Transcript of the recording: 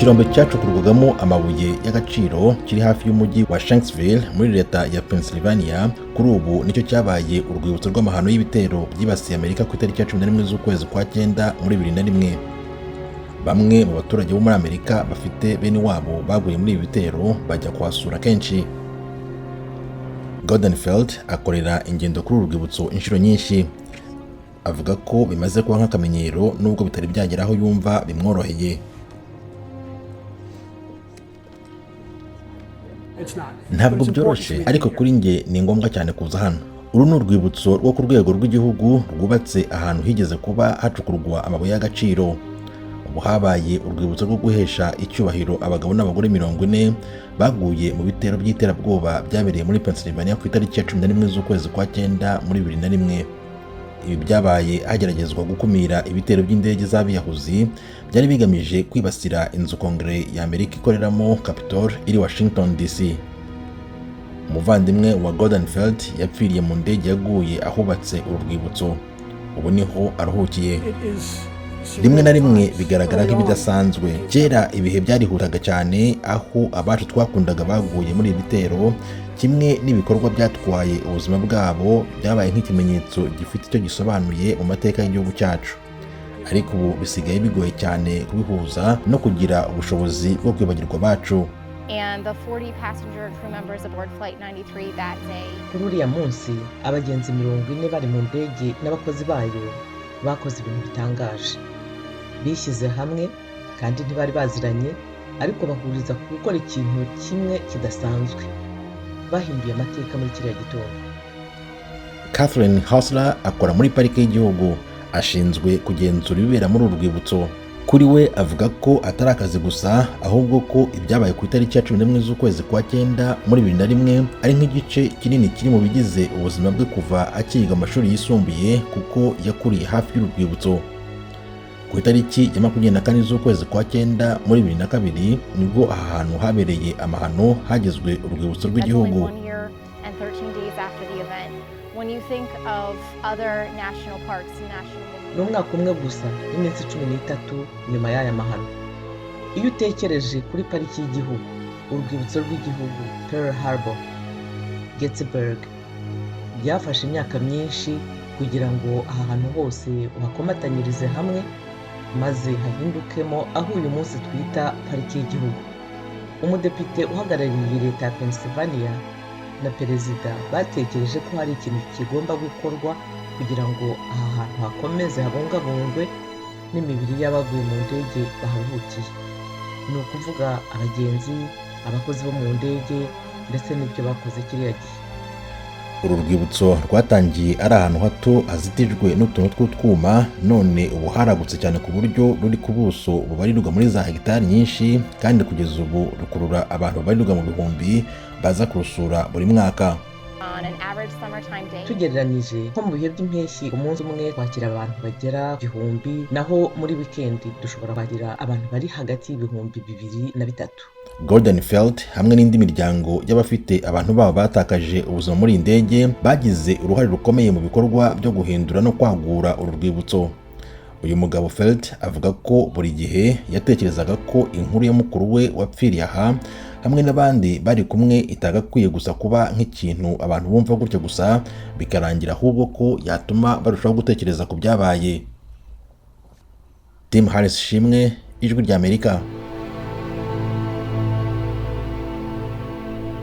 Ikirombe cyacukurwagamo amabuye y'agaciro kiri hafi y'umujyi wa Shanksville muri leta ya Pennsylvania kuri ubu nicyo cyabaye urwibutso rw'amahano y'ibitero byibasiye Amerika ku itariki ya 11 z'ukwezi kwa cyenda muri 2001. Bamwe mu baturage bo muri Amerika bafite bene wabo baguye muri ibi bitero bajya kuhasura kenshi. Goldenfeld akorera ingendo kuri uru rwibutso inshuro nyinshi. Avuga ko bimaze kuba nk'akamenyero nubwo bitari byagera aho yumva bimworoheye. Ntabwo byoroshye ariko kuri nge ni ngombwa cyane kuza hano. Uru ni urwibutso rwo ku rwego rw'igihugu rwubatse ahantu higeze kuba hacukurwa amabuye y'agaciro. Ubu habaye urwibutso rwo guhesha icyubahiro abagabo n'abagore 40 baguye mu bitero by'iterabwoba byabereye muri Pennsylvania ku itariki ya 11 z'ukwezi kwa cyenda muri 2001. Ibi byabaye hageragezwa gukumira ibitero by'indege z'Abiyahuzi byari bigamije kwibasira inzu Kongere ya Amerika ikoreramo Capitol iri Washington DC. Umuvandimwe wa Goldenfeld yapfiriye mu ndege yaguye ahubatse urwibutso. Ubu niho aruhukiye. Rimwe na rimwe bigaragara nk'ibidasanzwe. Kera ibihe byarihutaga cyane aho abacu twakundaga baguye muri ibitero, kimwe n'ibikorwa byatwaye ubuzima bwabo byabaye nk'ikimenyetso gifite icyo gisobanuye mu mateka y'igihugu cyacu. Ariko ubu bisigaye bigoye cyane kubihuza no kugira ubushobozi bwo kwibagirwa abacu. And the 40 passenger crew members aboard flight 93 that day. Kuri uriya munsi abagenzi 40 bari mu ndege n'abakozi bayo bakoze ibintu bitangaje. Bishyize hamwe kandi ntibari baziranye, ariko bahuriza ku gukora ikintu kimwe kidasanzwe. Bahinduye amateka muri kiriya gitondo. Catherine Hausler akora muri parike y'igihugu, ashinzwe kugenzura ibibera muri uru rwibutso. Kuri we avuga ko atari akazi gusa, ahubwo ko ibyabaye ku itariki ya 11 z'ukwezi kwa cyenda muri 2001 ari nk'igice kinini kiri mu bigize ubuzima bwe kuva akiga amashuri yisumbuye, kuko yakuriye hafi y'urwibutso. Ku itariki ya 24 z'ukwezi kwa cyenda muri 2002 nibwo aha hantu habereye amahano hagizwe urwibutso rw'igihugu. N'umwaka umwe gusa iminsi 13 nyuma y'aya mahano. Iyo utekereje kuri pariki y'igihugu, urwibutso rw'igihugu, Pearl Harbor, Gettysburg, byafashe imyaka myinshi kugira ngo aha hantu hose uhakomatanyirize hamwe maze hahindukemo aho uyu munsi twita pariki y'igihugu. Umudepite uhagarariye leta ya Pennsylvania na perezida batekereje ko hari ikintu kigomba gukorwa kugira ngo aha hantu hakomeze habungabungwe n'imibiri y'abaguye mu ndege baharuhukiye. Ni ukuvuga abagenzi, abakozi bo mu ndege ndetse n'ibyo bakoze kiriya gihe. Uru rwibutso rwatangiye ari ahantu hato hazitijwe n'utuntu tw'utwuma, none ubu haragutse cyane ku buryo ruri ku buso bubarirwa muri za hegitari nyinshi, kandi kugeza ubu rukurura abantu babarirwa mu bihumbi baza kurusura buri mwaka. Tugereranyije nko mu bihe by'impeshyi, umunsi umwe kwakira abantu bagera 1000, naho muri wikendi dushobora kwakira abantu bari hagati y'ibihumbi 2 na 3. Goldenfeld hamwe n'indi miryango y'abafite abantu babo batakaje ubuzima muri indege bagize uruhare rukomeye mu bikorwa byo guhindura no kwagura uru rwibutso. Uyu mugabo Feld avuga ko buri gihe yatekerezaga ko inkuru ya mukuru we wapfiriye aha hamwe n'abandi bari kumwe itagakwiye gusa kuba nk'ikintu abantu bumva gutyo gusa bikarangira, ahubwo ko yatuma barushaho gutekereza ku byabaye. Tim Harris Shimwe, Ijwi ry'Amerika.